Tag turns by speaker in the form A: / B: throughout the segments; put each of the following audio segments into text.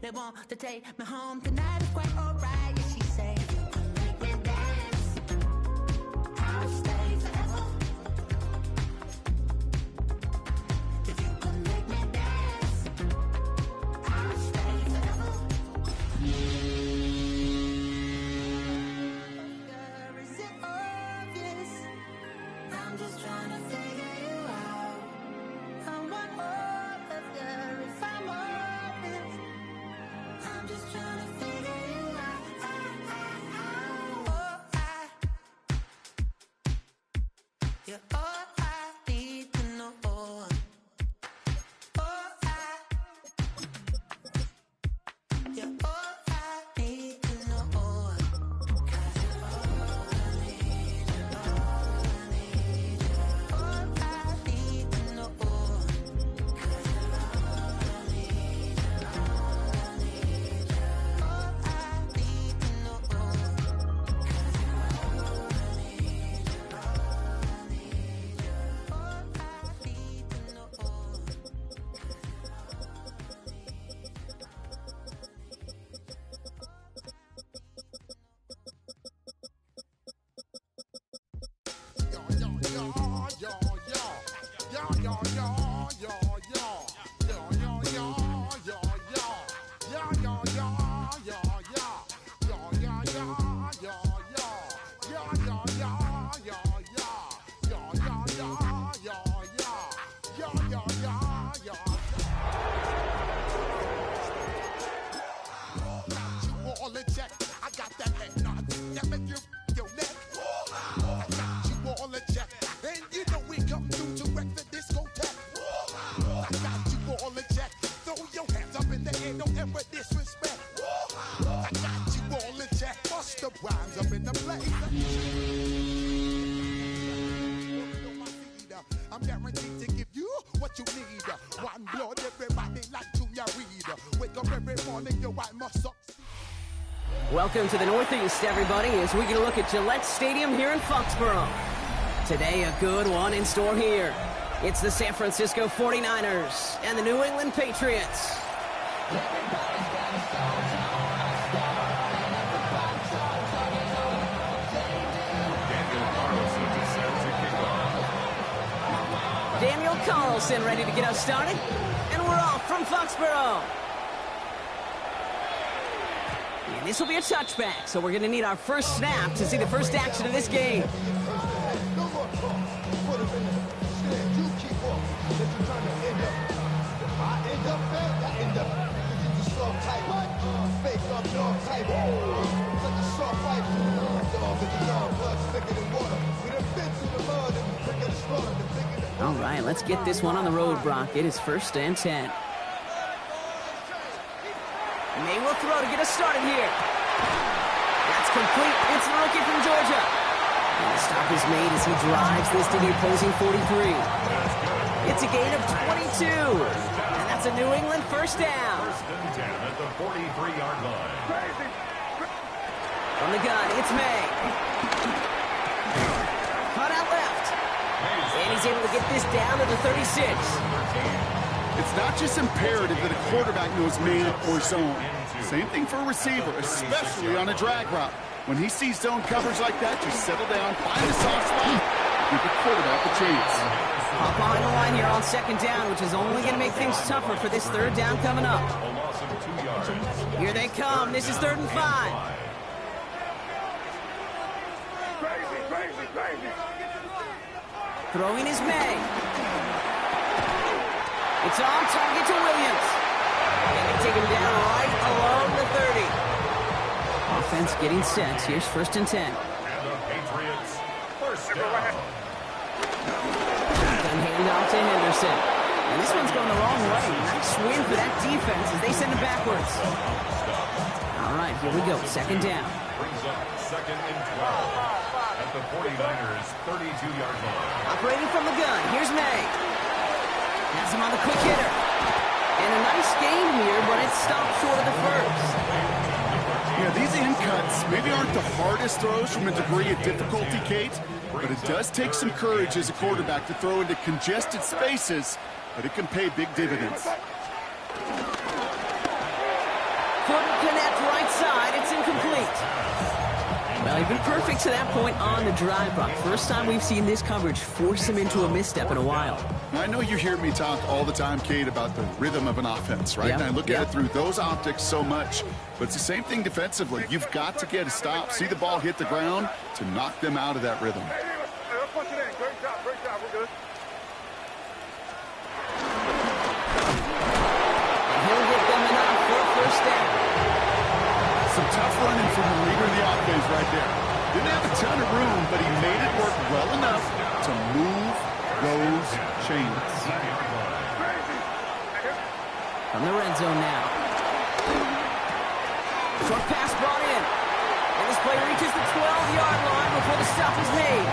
A: They want to take me home tonight. It's quite alright. Yeah, she say you can make me dance. I'll stay forever. If you can make me dance, I'll stay forever. Girl, is it obvious? I'm just trying to figure you out. I want all of you if I'm honest. I'm just trying to figure you out. You're all I need to know. You're all I need to know. 'Cause you're all I need, you're all I need, you're all I need to know. 'Cause you're all I need, you're all I need, you're all I need to know. 'Cause you're all I need, you're all I need, you're all I need to know.
B: I got that head nod that make you your neck. I got you all in check, and you know we come through to wreck the discotheque. I got you all in check. Throw your hands up in the air, don't ever disrespect. I got you all in check. Bust the rhymes up in the place. I'm guaranteed to give you what you need. One blood, everybody like Junior Reed. Wake up every morning, your white must suck.
C: Welcome to the Northeast, everybody, as we get a look at Gillette Stadium here in Foxborough. Today, a good one in store here. It's the San Francisco 49ers and the New England Patriots. Daniel Carlson ready to get us started, and we're off from Foxborough. And this will be a touchback, so we're going to need our first snap to see the first action of this game. All right, let's get this one on the road, Brock. It is 1st and 10. May will throw to get us started here. That's complete. It's the rookie from Georgia. And the stop is made as he drives this to the opposing 43. It's a gain of 22. And that's a New England first down.
D: 1st and 10 at the 43-yard line.
C: From the gun, it's May. Cut out left. And he's able to get this down to the 36.
E: It's not just imperative that a quarterback knows man or zone. Same thing for a receiver, especially on a drag route. When he sees zone coverage like that, just settle down, find a soft spot, give the quarterback a chance.
C: Hop on the line here on 2nd down, which is only going to make things tougher for this 3rd down coming up.
D: A loss of 2 yards.
C: Here they come. This is 3rd and 5. Throwing is May. It's on target to Williams. And they take him down right along the 30. Offense getting set. Here's 1st and 10.
D: And the Patriots first down.
C: And handoff to Henderson. And this one's going the wrong way. Nice win for that defense as they send it backwards. All right, here we go. 2nd down.
D: Brings up 2nd and 12 at the 49ers 32-yard line.
C: Operating from the gun. Here's May. Has him on the quick hitter. And a nice gain here, but it stopped short of the first.
E: Yeah, these in cuts maybe aren't the hardest throws from a degree of difficulty, Kate, but it does take some courage as a quarterback to throw into congested spaces, but it can pay big dividends.
C: couldn't connect right side. It's incomplete. Well, he's been perfect to that point on the drive, Brock. First time we've seen this coverage force him into a misstep in a while.
E: I know you hear me talk all the time, Kate, about the rhythm of an offense, right?
C: Yep.
E: And I look at it through those optics so much. But it's the same thing defensively. You've got to get a stop, see the ball hit the ground to knock them out of that rhythm.
F: Push it in. Great job. We're good.
C: And he'll get them enough for a first down.
E: Some tough running from the leader of the offense right there. Didn't have a ton of room, but he made it work well enough to move those chains.
C: From the red zone now. Short pass brought in. And this play reaches the 12-yard line before the stop is made.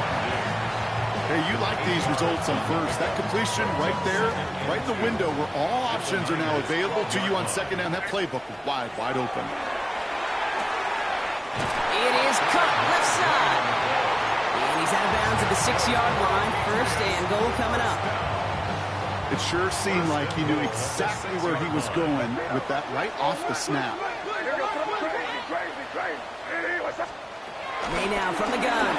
E: Hey, you like these results on first. That completion right there, right in the window where all options are now available to you on second down. That playbook wide open.
C: It is cut left side. And he's out of bounds at the 6-yard line. First and goal coming up.
E: It sure seemed like he knew exactly where he was going with that right off the snap.
C: May now from the gun.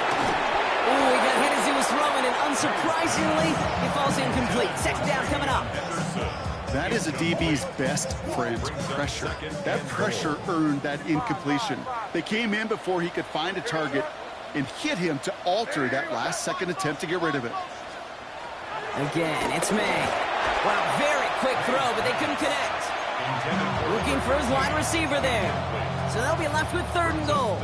C: Ooh, he got hit as he was throwing, and unsurprisingly, he falls incomplete. Second down coming up.
E: That is a DB's best friend, pressure. That pressure earned that incompletion. They came in before he could find a target and hit him to alter that last-second attempt to get rid of it.
C: Again, it's May. Wow, very quick throw, but they couldn't connect. Looking for his wide receiver there. So they'll be left with third and goal.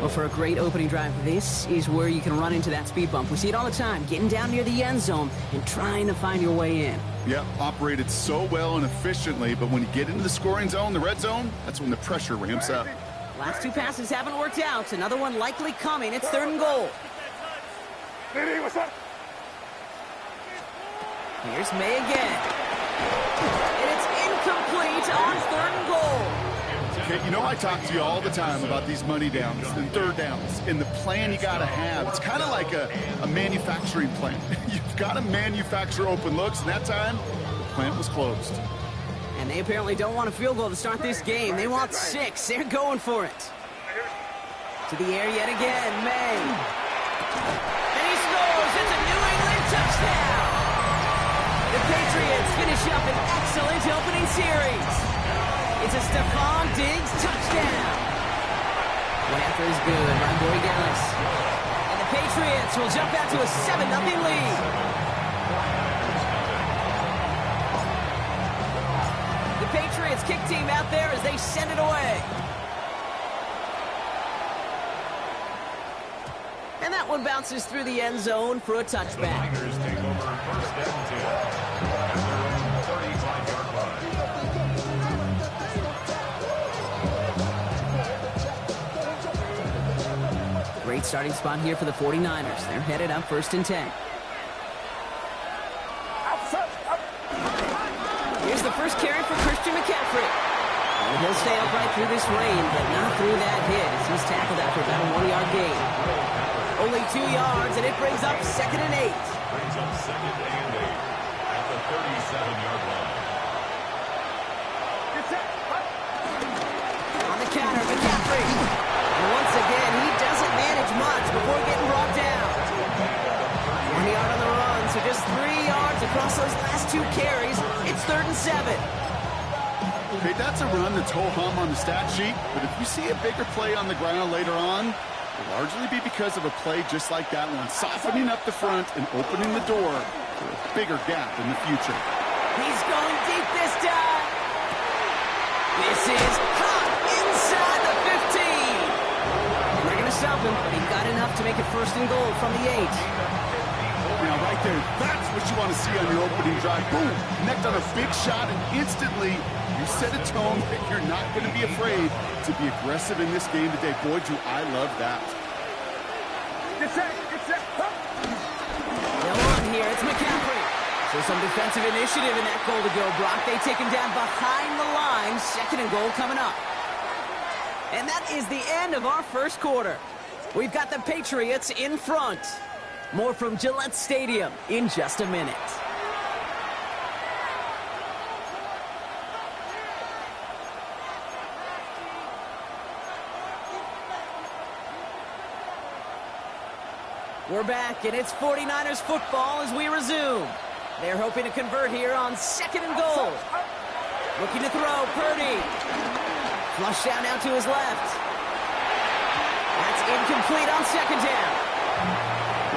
C: Well, for a great opening drive, this is where you can run into that speed bump. We see it all the time, getting down near the end zone and trying to find your way in.
E: Yep, operated so well and efficiently, but when you get into the scoring zone, the red zone, that's when the pressure ramps up.
C: Last two passes haven't worked out. Another one likely coming. It's third and goal.
F: What's up?
C: Here's May again. And it's incomplete on third and goal.
E: Okay, you know I talk to you all the time about these money downs and third downs and the plan you got to have. It's kind of like a manufacturing plant. You've got to manufacture open looks, and that time, the plant was closed.
C: And they apparently don't want a field goal to start this game. They want 6. They're going for it. To the air yet again, May. And he scores. It's a New England touchdown. The Patriots finish up an excellent opening series. It's a Stephon Diggs touchdown. One after is good by Boy Dallas. And the Patriots will jump out to a 7-0 lead. The Patriots kick team out there as they send it away. And that one bounces through the end zone for a touchback.
D: The Niners take over first and 10 at their own 35-yard line.
C: Great starting spot here for the 49ers. They're headed up first and 10. Here's the first carry for Christian McCaffrey. And he'll stay upright through this rain, but not through that hit as he's tackled after about a 1-yard gain. Only 2 yards, and it brings up second and 8.
D: Brings up second and 8 at the 37-yard line.
C: On the counter, McCaffrey. And once again, he doesn't manage much before getting brought down. 1 yard on the run, so just 3 yards across those last 2 carries. It's third and 7.
E: Okay, that's a run that's ho-hum on the stat sheet, but if you see a bigger play on the ground later on, it'll largely be because of a play just like that one, softening up the front and opening the door for a bigger gap in the future.
C: He's going deep this time. This is caught inside the 15. And they're going to stop him, but he got enough to make it first and goal from the 8.
E: Now, right there, that's what you want to see on your opening drive. Boom! Connect on a big shot, and instantly you set a tone that you're not going to be afraid to be aggressive in this game today. Boy, do I love that.
F: Get set.
C: Still on here, it's McCaffrey. So some defensive initiative in that goal to go, Brock. They take him down behind the line. Second and goal coming up. And that is the end of our first quarter. We've got the Patriots in front. More from Gillette Stadium in just a minute. We're back, and it's 49ers football as we resume. They're hoping to convert here on 2nd and goal. Looking to throw, Purdy. Flushed out now to his left. That's incomplete on 2nd down.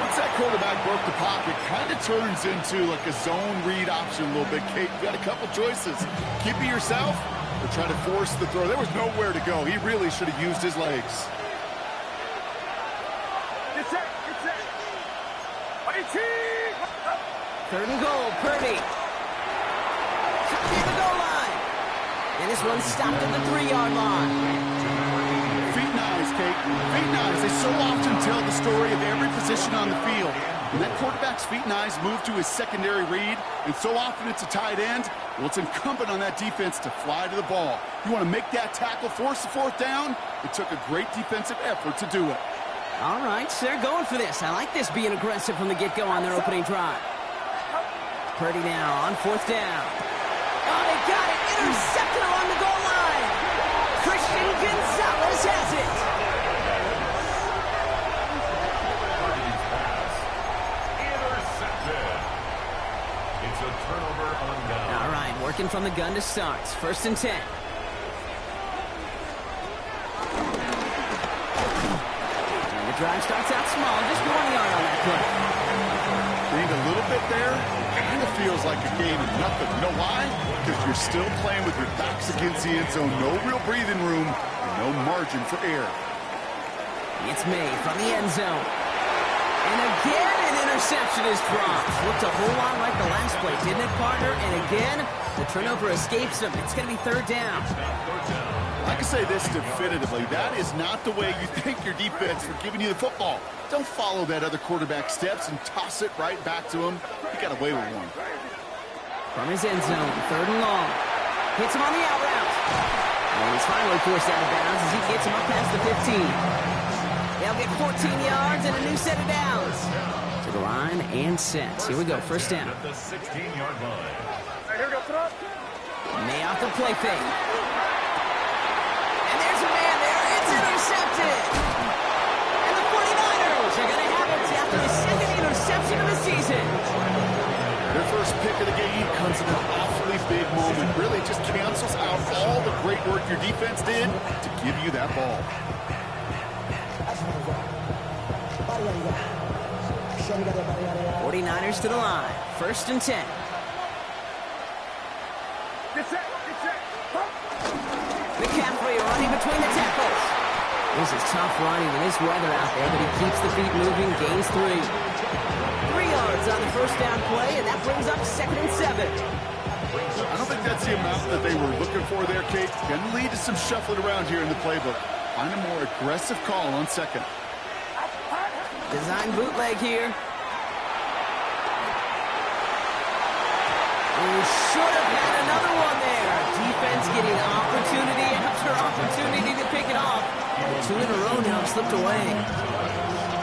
E: Once that quarterback broke the pocket, kind of turns into like a zone read option a little bit, Kate. You got a couple choices. Keep it yourself or try to force the throw. There was nowhere to go. He really should have used his legs.
F: Get set.
C: 3rd and goal, Purdy. Top near the goal line. And this one's stopped at the 3-yard line.
E: Feet and eyes, Kate. Feet and eyes. They so often tell the story of every position on the field. When that quarterback's feet and eyes move to his secondary read, and so often it's a tight end, well, it's incumbent on that defense to fly to the ball. You want to make that tackle, force the 4th down. It took a great defensive effort to do it.
C: All right, so they're going for this. I like this being aggressive from the get-go on their opening drive. Purdy now on 4th down. Oh, they got it. Intercepted along the goal line. Christian Gonzalez has it.
D: Purdy's pass. Intercepted. It's a turnover on down.
C: All right, working from the gun to start. 1st and 10. Drive starts out small, just 1 yard on that play.
E: Need a little bit there. Kind of feels like a game of nothing. You know why? Because you're still playing with your backs against the end zone. No real breathing room and no margin for error.
C: It's made from the end zone. And again, an interception is dropped. Looked a whole lot like the last play, didn't it, partner? And again, the turnover escapes him. It's going to be 3rd down.
E: I can say this definitively. That is not the way you thank your defense for giving you the football. Don't follow that other quarterback's steps and toss it right back to him. He got away with one.
C: From his end zone, 3rd and long. Hits him on the out route. And he's finally forced out of bounds as he gets him up past the 15. They'll get 14 yards and a new set of downs. To the line and set. Here we go, 1st down.
D: At the 16-yard line.
F: Here we go, throw.
C: May off the play fake. And there's a man there. It's intercepted. And the 49ers are going to have it after the 2nd interception of the season.
E: Their first pick of the game comes in an awfully big moment. Really just cancels out all the great work your defense did to give you that ball.
C: 49ers to the line. 1st and 10.
F: Get set.
C: McCaffrey running between the tackles. This is tough running in this weather out there, but he keeps the feet moving, gains 3. 3 yards on the 1st down play, and that brings up 2nd and 7.
E: I don't think that's the amount that they were looking for there, Kate. Can lead to some shuffling around here in the playbook. Find a more aggressive call on 2nd.
C: Design bootleg here. We should have had another one there. Defense getting opportunity after opportunity to pick it off. 2 in a row now slipped away.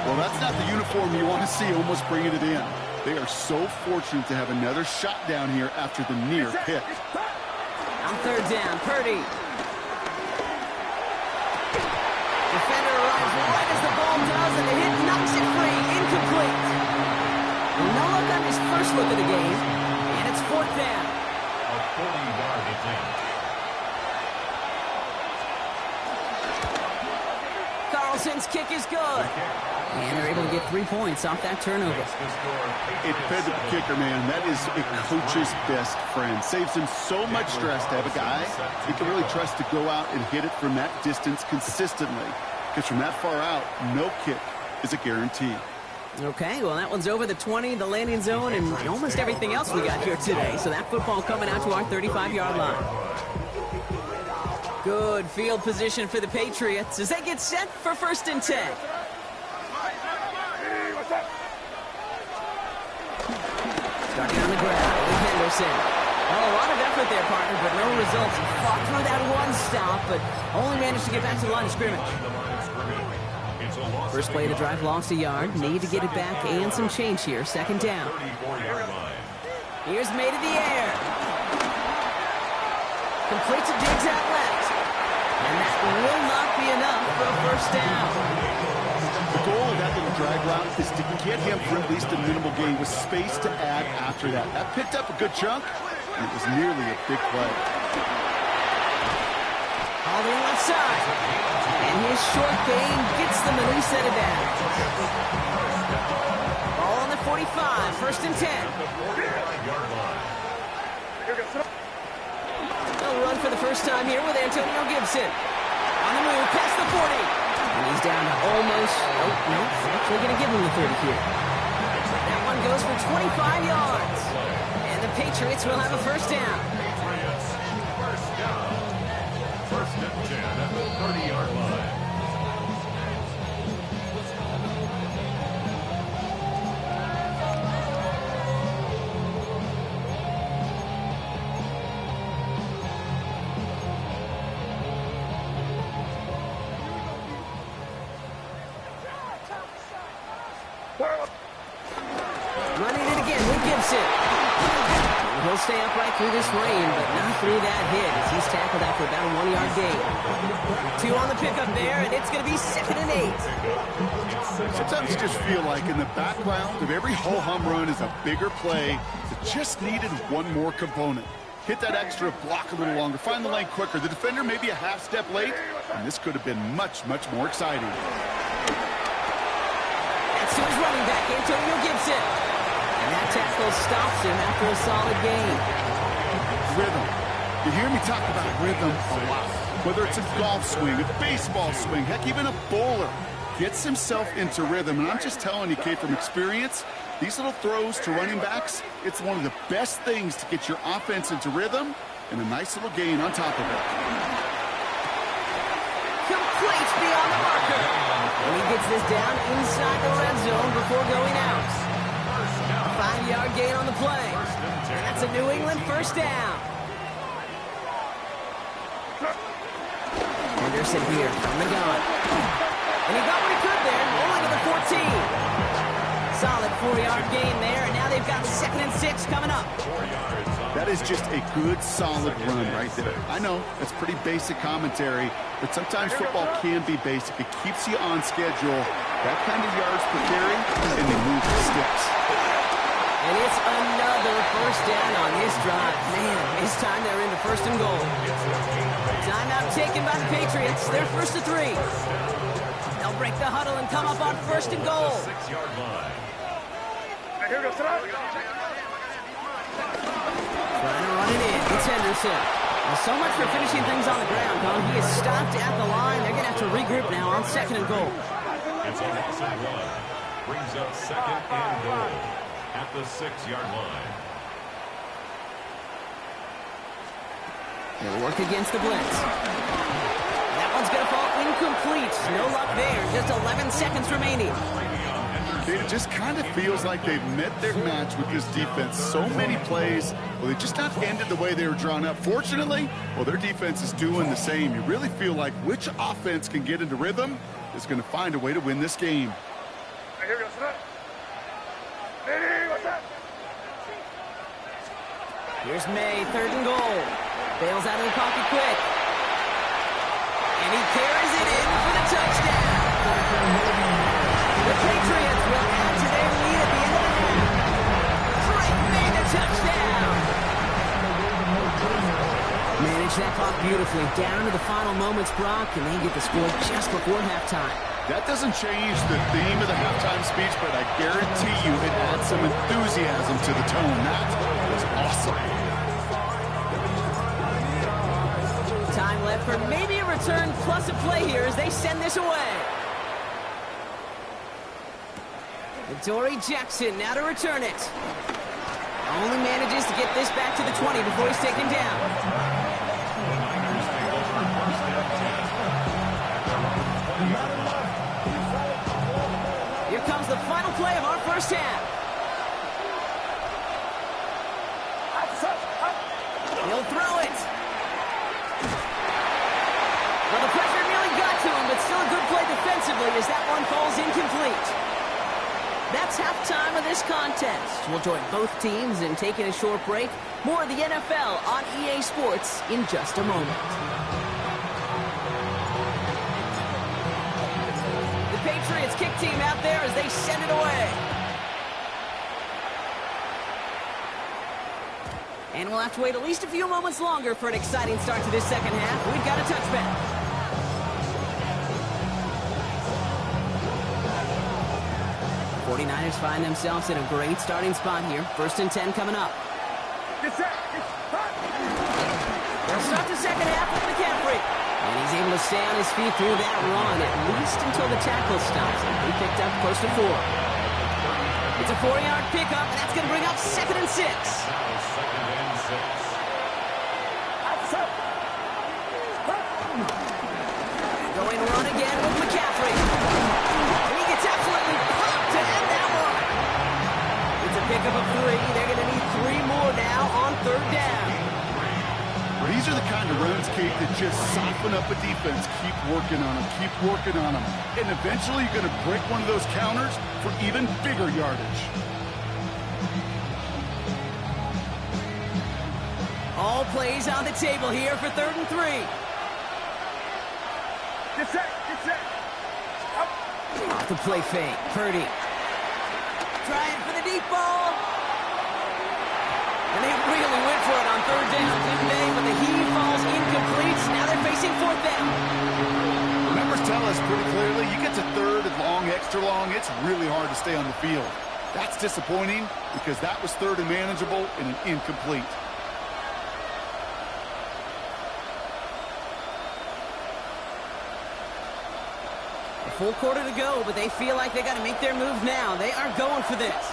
E: Well, that's not the uniform you want to see almost bringing it in. They are so fortunate to have another shot down here after the near pick.
C: On 3rd down, Purdy. Defender arrives right as the ball does, and the hit knocks it free. Incomplete. Well, no look on his first look of the game, and it's 4th down.
D: A 40-yard attempt.
C: Carlson's kick is good. And they're able to get 3 points off that turnover.
E: A dependable kicker, man. That is a coach's best friend. Saves him so much stress to have a guy he can really trust to go out and hit it from that distance consistently. Because from that far out, no kick is a guarantee.
C: Okay, well, that one's over the 20, the landing zone, and almost everything else we got here today. So that football coming out to our 35-yard line. Good field position for the Patriots as they get set for 1st and 10. Starting on the ground with Henderson. Oh, a lot of effort there, partner, but no results. Fought through that one stop, but only managed to get back to the line of scrimmage. First play of the drive, lost a yard. Need to get it back and some change here. 2nd down. Here's made in the air. Complete to Diggs out left. And that will not be enough for a 1st down.
E: The goal of that little drag route is to get him for at least a minimal gain with space to add after that. That picked up a good chunk, and it was nearly a big play.
C: All the left side. And his short gain gets them a new set of downs. Ball on the 45, first and 10. They'll run for the first time here with Antonio Gibson. On the move, past the 40. And he's down to almost, no, actually going to give him the 30 here. That one goes for 25 yards. And the Patriots will have a first down.
D: First and 10 at the 30-yard line.
C: Running it again with Gibson. And he'll stay upright through this rain, but not through that hit as he's tackled after about a 1-yard gain. 2 on the pickup there, and it's going to be 2nd and 8.
E: Sometimes you just feel like in the background of every ho-hum run is a bigger play that just needed one more component. Hit that extra block a little longer, find the lane quicker. The defender may be a half step late, and this could have been much, much more exciting.
C: That's to his running back, Antonio Gibson. And that tackle stops him after a solid gain.
E: Rhythm. You hear me talk about rhythm a lot. Whether it's a golf swing, a baseball swing, heck, even a bowler gets himself into rhythm. And I'm just telling you, Kate, from experience, these little throws to running backs, it's one of the best things to get your offense into rhythm and a nice little gain on top of it.
C: Complete beyond the marker. And he gets this down inside the red zone before going out. A 5-yard gain on the play. And that's a New England first down. Henderson here from the gun. And he got what he could there, only to the 14. Solid 4-yard gain there, and now they've got 2nd and 6 coming up.
E: That is just a good, solid run right there. I know, that's pretty basic commentary, but sometimes football can be basic. It keeps you on schedule. That kind of yards per carry, and they move the sticks.
C: And it's another first down on this drive. Man, this time they're in the 1st and goal. Timeout taken by the Patriots. They're 1st to 3. They'll break the huddle and come up on 1st and goal.
D: 6-yard line.
F: Here goes
C: Trying to run it in. It's Henderson. Well, so much for finishing things on the ground, huh? He is stopped at the line. They're going to have to regroup now on 2nd and goal.
D: It's a loss and 1. Brings up 2nd and goal at the 6-yard line.
C: They'll work against the blitz. That one's going to fall incomplete. No luck there. Just 11 seconds remaining.
E: It just kind of feels like they've met their match with this defense. So many plays, well, they just not ended the way they were drawn up. Fortunately, well, their defense is doing the same. You really feel like which offense can get into rhythm is going to find a way to win this game.
F: Here goes Hey, what's up?
C: Here's May, 3rd and goal. Bails out of the pocket quick. And he carries it in for the touchdown. The Patriots will add to their lead at the end of the half. Drake made the touchdown. Manage that clock beautifully. Down to the final moments, Brock, and they get the score just before halftime.
E: That doesn't change the theme of the halftime speech, but I guarantee you it adds some enthusiasm to the tone. That was awesome.
C: Time left for maybe a return plus a play here as they send this away. Dory Jackson now to return it. Only manages to get this back to the 20 before he's taken down. Here comes the final play of our first half. He'll throw it. Well, the pressure nearly got to him, but still a good play defensively as that one falls incomplete. That's halftime of this contest. We'll join both teams in taking a short break. More of the NFL on EA Sports in just a moment. The Patriots Patriots kick team out there as they send it away. And we'll have to wait at least a few moments longer for an exciting start to this second half. We've got a touchback. The 49ers find themselves in a great starting spot here. 1st and 10 coming up. They'll start the second half with McCaffrey. And he's able to stay on his feet through that run, at least until the tackle stops. And he picked up close to 4. It's a 4-yard pickup, and that's going to bring up 2nd and 6.
D: Now 2nd and 6.
C: Going run again with McCaffrey. And he gets absolutely popped to end that one. It's a pickup of 3. They're going to need 3 more now on 3rd down.
E: Well, these are the kind of runs, Kate, that just soften up a defense. Keep working on them, keep working on them. And eventually you're going to break one of those counters for even bigger yardage.
C: All plays on the table here for 3rd and 3.
F: Get set.
C: Off the play fake. Purdy. Trying for the deep ball. And they really went for it on 3rd down, didn't they? But the heave falls incomplete. Now they're facing 4th down.
E: Numbers tell us pretty clearly, you get to 3rd and long, extra long, it's really hard to stay on the field. That's disappointing because that was 3rd and manageable and an incomplete.
C: A full quarter to go, but they feel like they got to make their move now. They are going for this.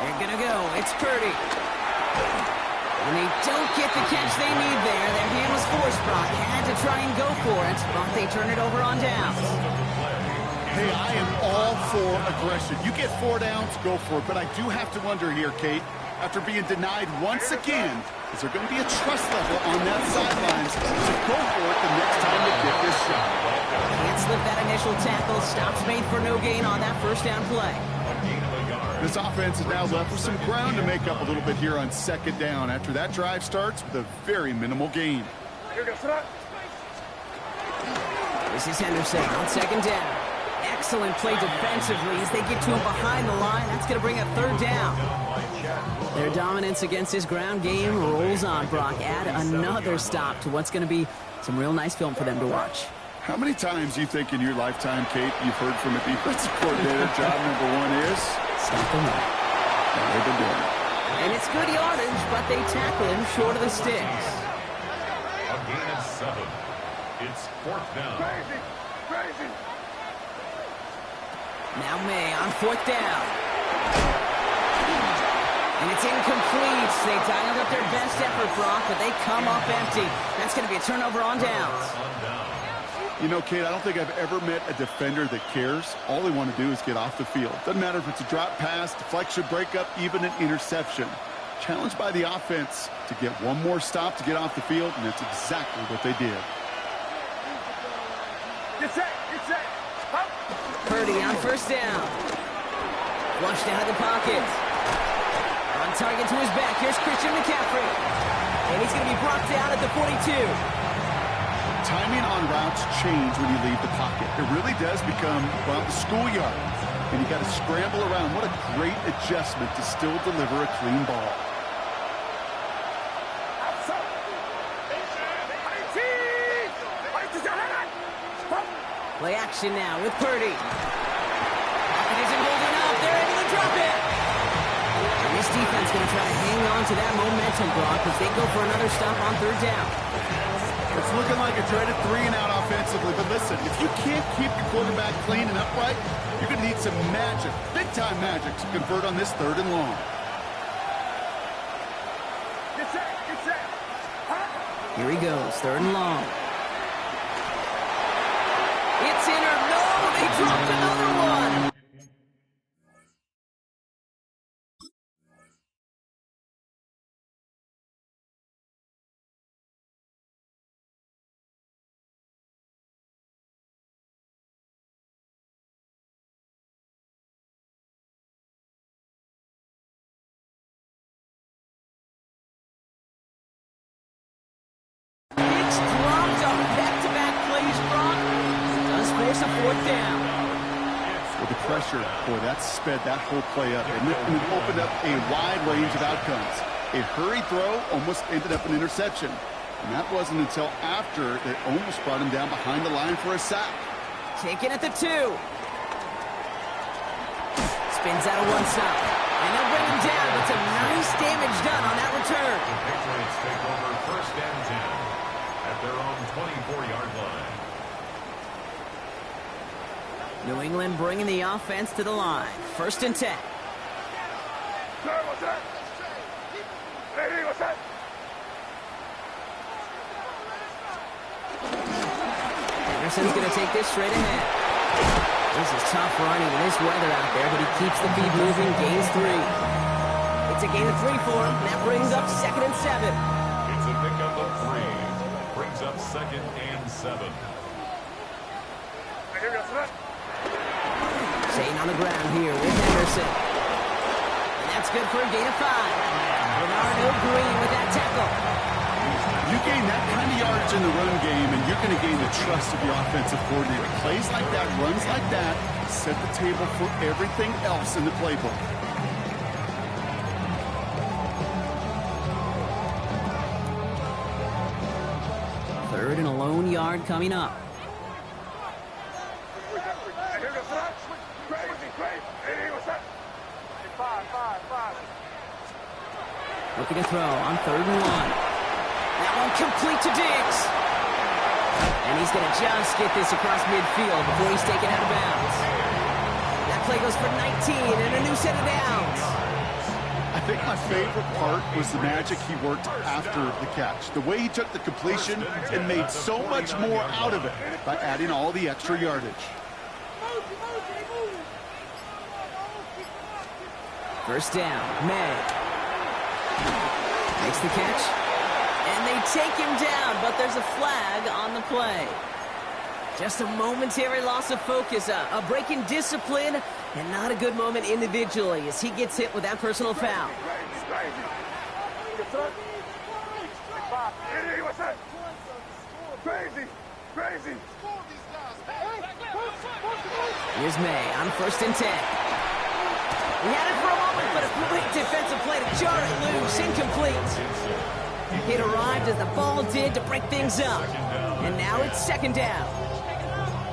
C: They're going to go. It's Purdy. And they don't get the catch they need there. Their hand was forced, Brock. Had to try and go for it, but they turn it over on downs.
E: Hey, I am all for aggression. You get 4 downs, go for it. But I do have to wonder here, Kate, after being denied once again, is there going to be a trust level on that sidelines to go for it the next time they get this shot?
C: Can't slip that initial tackle. Stops made for no gain on that 1st down play.
E: This offense is now left with some ground to make up a little bit here on 2nd down after that drive starts with a very minimal gain.
C: This is Henderson on 2nd down. Excellent play defensively as they get to him behind the line. That's going to bring up 3rd down. Their dominance against his ground game rolls on, Brock. Add another stop to what's going to be some real nice film for them to watch.
E: How many times do you think in your lifetime, Kate, you've heard from a defensive coordinator, job number 1 is?
C: Stop them up.
E: They've been doing it.
C: And it's good yardage, but they tackle him short of the sticks.
D: A gain of 7. It's 4th down.
F: Crazy.
C: Now May on 4th down. And it's incomplete. They dialed up their best effort, Brock, but they come up empty. That's going to be a turnover on downs.
E: You know, Kate, I don't think I've ever met a defender that cares. All they want to do is get off the field. Doesn't matter if it's a drop pass, deflection, breakup, even an interception. Challenged by the offense to get one more stop to get off the field, and that's exactly what they did.
F: Get set.
C: Purdy on 1st down. Flushed out of the pocket. On target to his back. Here's Christian McCaffrey. And he's going to be brought down at the 42.
E: Timing on routes change when you leave the pocket. It really does become, well, the schoolyard. And you got to scramble around. What a great adjustment to still deliver a clean ball.
C: Play action now with Purdy. Pocket isn't holding up. They're able to drop it. And this defense going to try to hang on to that momentum, Brock, as they go for another stop on 3rd down.
E: It's looking like a dreaded 3-and-out offensively. But listen, if you can't keep your quarterback clean and upright, you're going to need some magic, big-time magic, to convert on this 3rd and long.
F: Get set.
C: Here he goes, 3rd and long. It's in or no, they dropped another one. It's dropped on back-to-back plays, Brock. force a fourth down.
E: With the pressure, boy, that sped that whole play up. And it opened up a wide range of outcomes. A hurried throw almost ended up an interception. And that wasn't until after they almost brought him down behind the line for a sack.
C: Taken at the 2. Spins out of one side. And they'll bring him down with some nice damage done on that return.
D: The Patriots take over first and 10 at their own 24-yard line.
C: New England bringing the offense to the line. First and 10.
F: Sir, what's that? Hey, what's that?
C: Anderson's going to take this straight ahead. This is tough running in this weather out there, but he keeps the feet moving, gains 3. It's a gain of 3 for him. That brings up second and 7.
D: It's a pickup of 3. Brings up second and 7.
F: Hey, here we go, sir.
C: Staying on the ground here with Henderson. And that's good for a gain of 5. Bernardo Green with that tackle.
E: You gain that kind of yardage in the run game, and you're going to gain the trust of your offensive coordinator. Plays like that, runs like that, set the table for everything else in the playbook.
C: Third and a lone yard coming up.
F: Hey, here we go, sir. Crazy. Hey, what's that? Hey, 5.
C: Looking to throw on 3rd and 1. That one complete to Diggs. And he's going to just get this across midfield before he's taken out of bounds. That play goes for 19 and a new set of downs.
E: I think my favorite part was the magic he worked after the catch. The way he took the completion and made so much more out of it by adding all the extra yardage.
C: First down, May. Makes the catch. And they take him down, but there's a flag on the play. Just a momentary loss of focus, a break in discipline, and not a good moment individually as he gets hit with that personal foul.
F: Crazy. Yes, sir. Hey, what's that? Crazy.
C: Here's May on 1st and 10. He had it for a moment, but a great defensive play to jar it loose, incomplete. It arrived as the ball did to break things up. And now it's second down.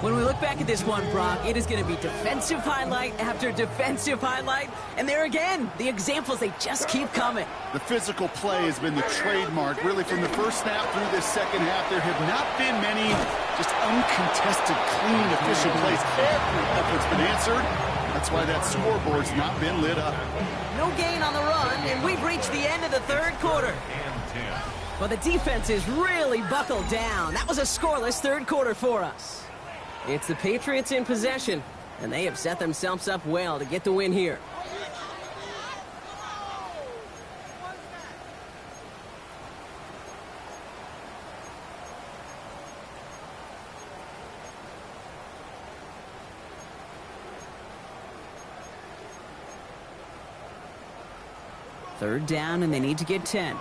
C: When we look back at this one, Brock, it is going to be defensive highlight after defensive highlight. And there again, the examples, they just keep coming.
E: The physical play has been the trademark, really, from the first snap through this second half. There have not been many just uncontested, clean, efficient plays. Every effort's been answered. That's why that scoreboard's not been lit up.
C: No gain on the run, and we've reached the end of the 3rd quarter. Well, the defense is really buckled down. That was a scoreless 3rd quarter for us. It's the Patriots in possession, and they have set themselves up well to get the win here. Third down, and they need to get 10.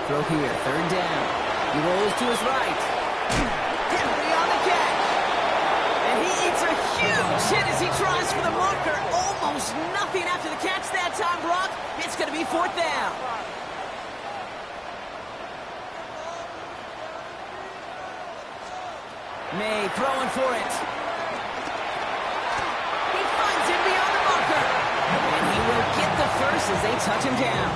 C: Throw here, 3rd down. He rolls to his right. Henry on the catch. And he eats a huge hit as he tries for the marker. Almost nothing after the catch that time, Brock. It's going to be 4th down. May throwing for it. He finds him beyond the marker. And he will get the first as they touch him down.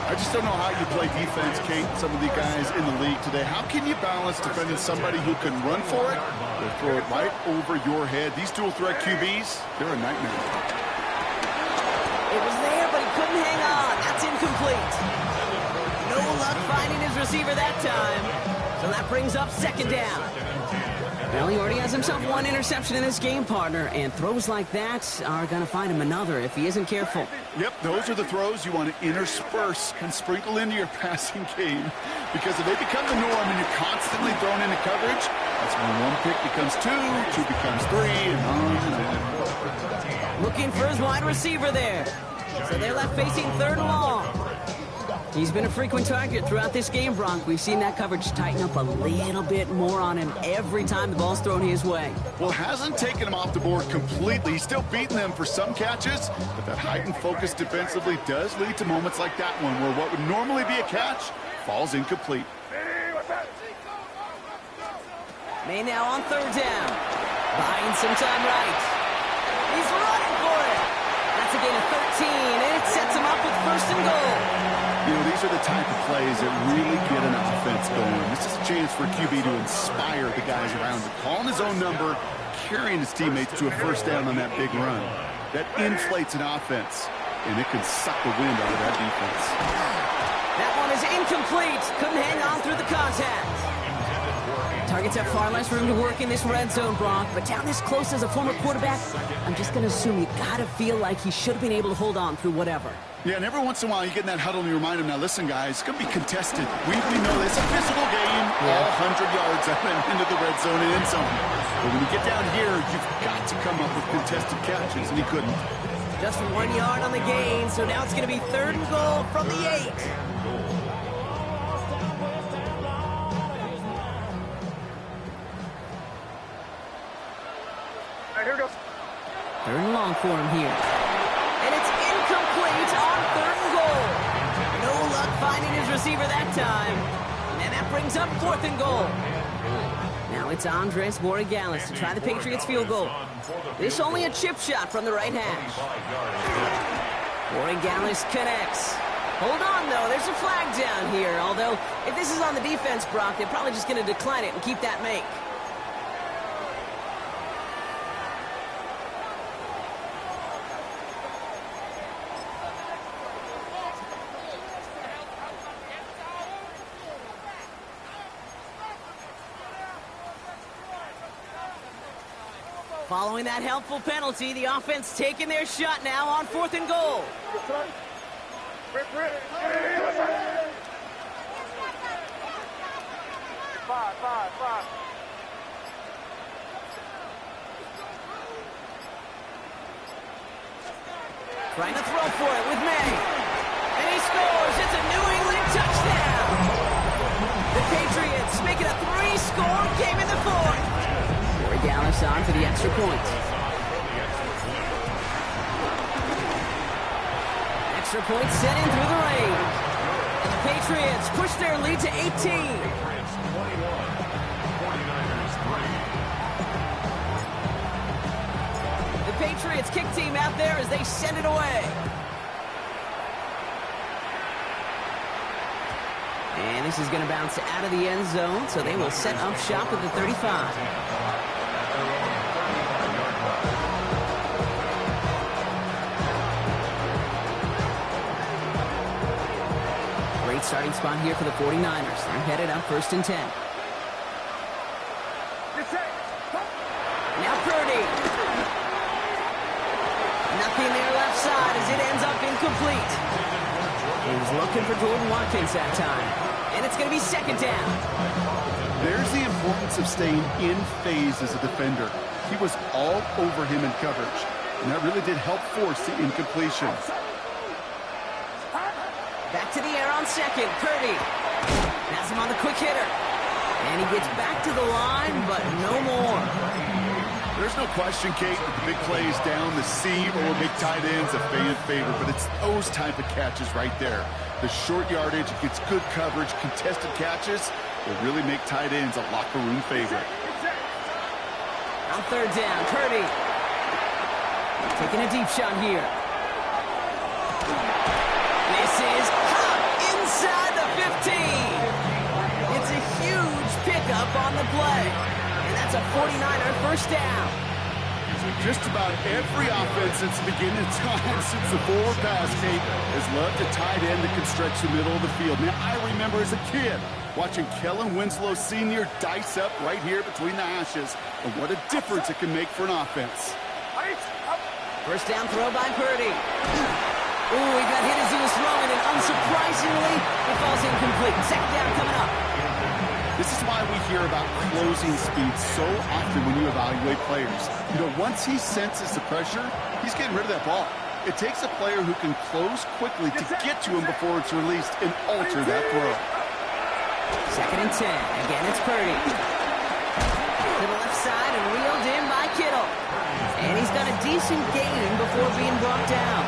E: I just don't know how you play defense, Kate, some of the guys in the league today. How can you balance defending somebody who can run for it or throw it right over your head? These dual threat QBs, they're a nightmare.
C: It was there, but he couldn't hang on. That's incomplete. No luck finding his receiver that time. So And that brings up second down. Well, he already has himself one interception in this game, partner, and throws like that are going to find him another if he isn't careful.
E: Yep, those are the throws you want to intersperse and sprinkle into your passing game, because if they become the norm and you're constantly thrown into coverage, that's when one pick becomes two becomes three, and on and on.
C: Looking for his wide receiver there. So they're left facing third and long. He's been a frequent target throughout this game, Bronk. We've seen that coverage tighten up a little bit more on him every time the ball's thrown his way.
E: Well, hasn't taken him off the board completely. He's still beating them for some catches, but that heightened focus defensively does lead to moments like that one where what would normally be a catch falls incomplete.
C: May now on third down. Buying some time right. He's running for it. That's a gain of 13, and it sets him up with first and goal.
E: You know, these are the type of plays that really get an offense going. This is a chance for QB to inspire the guys around him. Calling his own number, carrying his teammates to a first down on that big run. That inflates an offense, and it can suck the wind out of that defense.
C: That one is incomplete. Couldn't hang on through the contact. Targets have far less room to work in this red zone, Bronk, but down this close as a former quarterback, I'm just going to assume you got to feel like he should have been able to hold on through whatever.
E: Yeah, and every once in a while you get in that huddle and you remind him, now listen, guys, it's going to be contested. We know this. It's a physical game, all 100 yards up and into the red zone and end zone. But when you get down here, you've got to come up with contested catches, and he couldn't.
C: Just 1 yard on the gain, so now it's going to be third and goal from the 8.
F: Here goes.
C: Third and long for him here. And it's incomplete on third and goal. No luck finding his receiver that time. And that brings up fourth and goal. Now it's Andres Borregales to try the Patriots field goal. This only a chip shot from the right hash. Borregales connects. Hold on, though. There's a flag down here. Although, if this is on the defense, Brock, they're probably just going to decline it and keep that make. Following that helpful penalty, the offense taking their shot now on fourth and goal.
F: Five.
C: Trying to throw for it with May. And he scores. It's a New England touchdown. The Patriots make it a 3-score game in the fourth. Borregales on for the extra point. Extra point set in through the rain. And the Patriots push their lead to 18. The Patriots kick team out there as they send it away. And this is going to bounce out of the end zone, so they will set up shop at the 35. Great starting spot here for the 49ers. They're headed up first and 10. Now Purdy. Nothing there left side as it ends up incomplete. He was looking for Jordan Watkins that time. And it's going to be second down.
E: There's the importance of staying in phase as a defender. He was all over him in coverage, and that really did help force the incompletion.
C: Back to the air on second. Purdy has him on the quick hitter. And he gets back to the line, but no more.
E: There's no question, Kate, that the big plays down the seam or big tight ends a fan favorite, but it's those type of catches right there. The short yardage, it gets good coverage, contested catches will really make tight ends a locker room favorite.
C: On third down, Purdy taking a deep shot here. This is hot inside the 15. It's a huge pickup on the play. And that's a 49er first down.
E: So just about every offense since the beginning of time, since the forward pass, Kate, has loved a tight end that can stretch the middle of the field. Now, I remember as a kid Watching Kellen Winslow Sr. dice up right here between the hashes. And what a difference it can make for an offense.
C: First down throw by Purdy. Ooh, he got hit as he was throwing, and unsurprisingly, it falls incomplete. Second down coming up.
E: This is why we hear about closing speed so often when you evaluate players. You know, once he senses the pressure, he's getting rid of that ball. It takes a player who can close quickly to get to him before it's released and alter that throw.
C: Second and 10. Again, it's Purdy. To the left side and reeled in by Kittle. And he's got a decent gain before being brought down.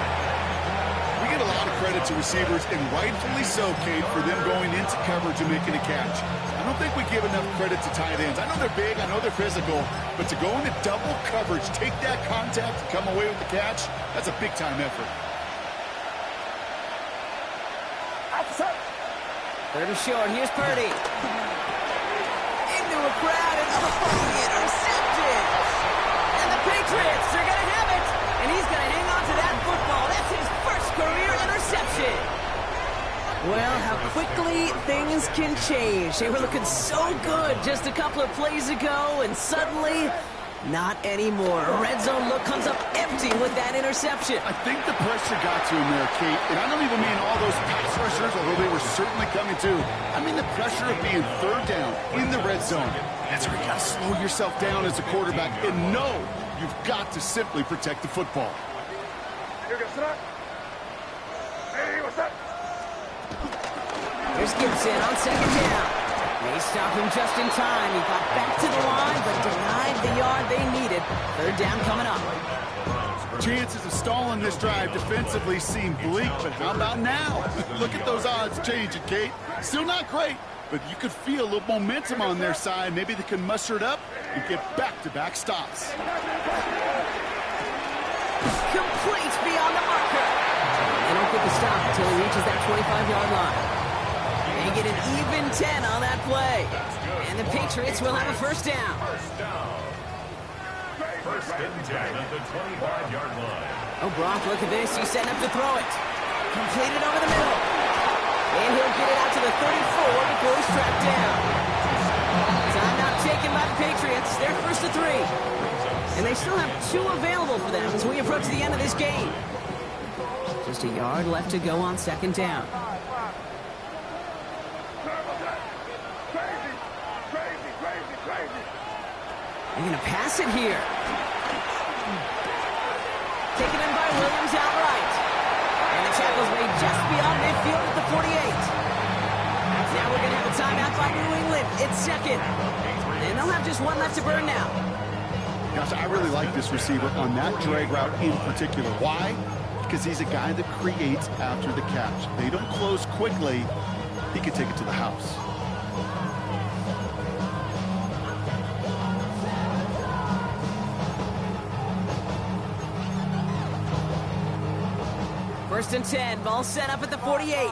E: We get a lot of credit to receivers, and rightfully so, Kate, for them going into coverage and making a catch. I don't think we give enough credit to tight ends. I know they're big, I know they're physical, but to go into double coverage, take that contact, and come away with the catch, that's a big-time effort.
C: Third and short. Here's Purdy. Into a crowd, and intercepted. And the Patriots are going to have it. And he's going to hang on to that football. That's his first career interception. Well, how quickly things can change. They were looking so good just a couple of plays ago, and suddenly, not anymore. A red zone look comes up empty with that interception.
E: I think the pressure got to him there, Kate. And I don't even mean all those pass rushers, although they were certainly coming too. I mean the pressure of being third down in the red zone. That's where you got to slow yourself down as a quarterback and know you've got to simply protect the football.
C: Here's Gibson on second down. They stopped him just in time. He got back to the line, but denied the yard they needed. Third down coming up.
E: Chances of stalling this drive defensively seem bleak, but how about now? Look at those odds changing, Kate. Still not great, but you could feel a little momentum on their side. Maybe they can muster it up and get back-to-back stops.
C: Complete beyond the marker. They don't get the stop until he reaches that 25-yard line. They get an even 10 on that play. And the Patriots will have a first down.
D: First and 10 at the 25-yard line.
C: Oh, Brock, look at this. He's setting up to throw it. Completed over the middle. And he'll get it out to the 34 before he's trapped down. Timeout taken by the Patriots. They're first to 3. And they still have 2 available for them as we approach the end of this game. Just a yard left to go on second down. They're going to pass it here. Taken in by Williams outright. And the tackle's made just beyond midfield at the 48. Now we're going to have a timeout by New England. It's second. And they'll have just 1 left to burn now.
E: Gosh, I really like this receiver on that drag route in particular. Why? Because he's a guy that creates after the catch. They don't close quickly. He can take it to the house.
C: First and 10. Ball set up at the 48.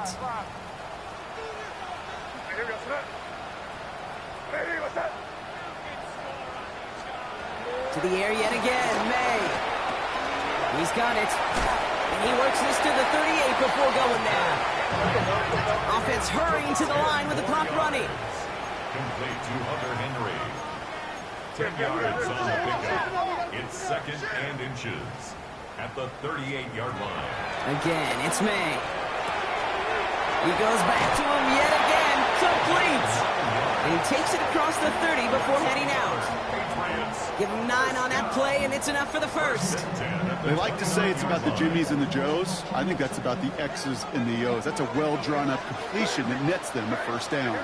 C: To the air yet again. May. He's got it. And he works this to the 38 before going there. Offense hurrying to the line with the clock running.
D: Complete to Hunter Henry. 10 yards on the pickup. It's second and inches at the 38-yard line.
C: Again, it's May. He goes back to him yet again. Complete. And he takes it across the 30 before heading out. Give him 9 on that play, and it's enough for the first.
E: They like to say it's about the Jimmies and the Joes. I think that's about the X's and the O's. That's a well-drawn-up completion that nets them a first down.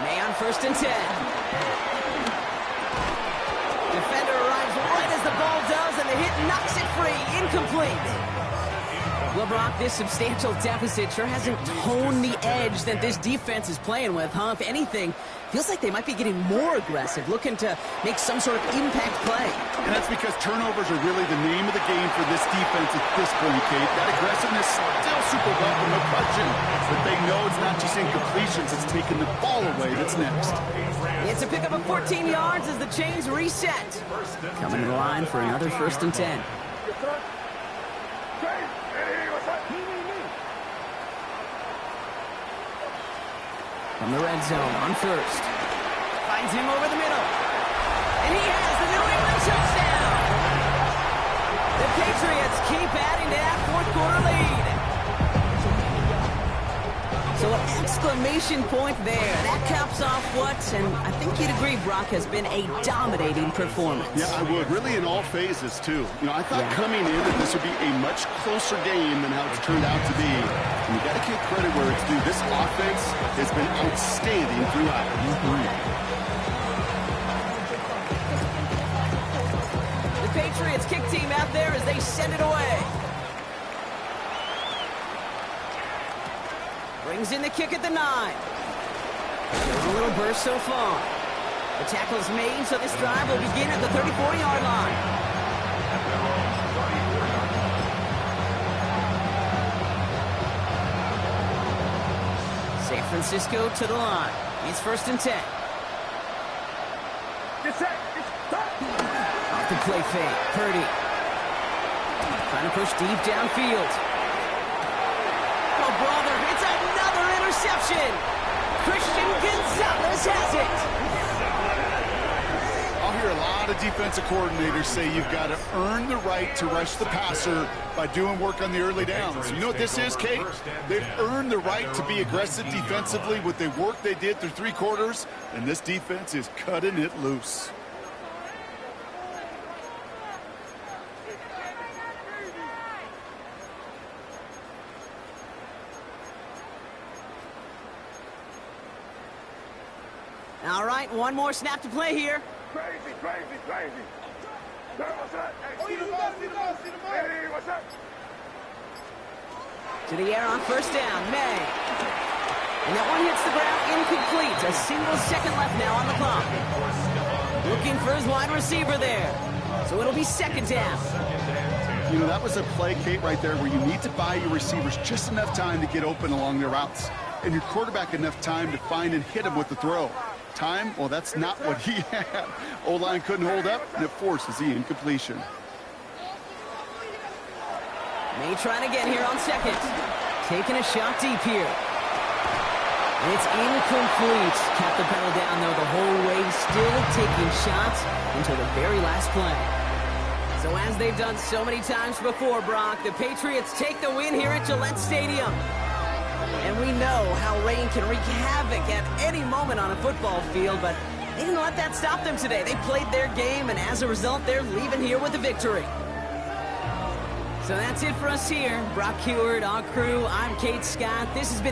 C: May on first and 10. Defender arrives right as the ball does, and the hit knocks it free. Incomplete. Well, Brock, this substantial deficit sure hasn't toned the edge that this defense is playing with, huh? If anything, feels like they might be getting more aggressive, looking to make some sort of impact play.
E: And that's because turnovers are really the name of the game for this defense at this point, Kate. That aggressiveness still super welcome, no question. But they know it's not just incompletions, it's taking the ball away that's next.
C: It's a pickup of 14 yards as the chains reset. Coming to the line for another first and 10. From the red zone on first. Finds him over the middle. And he has the New England touchdown. The Patriots keep adding to that fourth quarter lead. So an exclamation point there. That caps off what, and I think you'd agree, Brock, has been a dominating performance.
E: Yeah, I would. Really in all phases, too. You know, I thought coming in that this would be a much closer game than how it's turned out to be. And you got to give credit where it's due. This offense has been outstanding throughout.
C: The Patriots kick team out there as they send it away. Brings in the kick at the 9. A little burst so far. The tackle's made, so this drive will begin at the 34-yard line. San Francisco to the line. It's 1st and 10. Off the play fake. Purdy. Trying to push deep downfield. Oh, brother, it's another interception. Christian Gonzalez has it.
E: I'll hear a lot of defensive coordinators say you've got to earn the right to rush the passer by doing work on the early downs. You know what this is, Kate? They've earned the right to be aggressive defensively with the work they did through 3 quarters, and this defense is cutting it loose.
C: All right, one more snap to play here.
F: Crazy. What's that? Hey, see the ball. Hey, what's that?
C: To the air on 1st down, May. And that one hits the ground incomplete. A single second left now on the clock. Looking for his wide receiver there. So it'll be 2nd down.
E: You know, that was a play, Kate, right there where you need to buy your receivers just enough time to get open along their routes. And your quarterback enough time to find and hit him with the throw. Time? Well, that's not what he had. O-line couldn't hold up, and it forces the incompletion.
C: May trying again here on 2nd. Taking a shot deep here. And it's incomplete. Kept the pedal down, though, the whole way. Still taking shots until the very last play. So as they've done so many times before, Brock, the Patriots take the win here at Gillette Stadium. And we know how rain can wreak havoc at any moment on a football field, but they didn't let that stop them today. They played their game, and as a result, they're leaving here with a victory. So that's it for us here. Brock Heward, our crew, I'm Kate Scott. This has been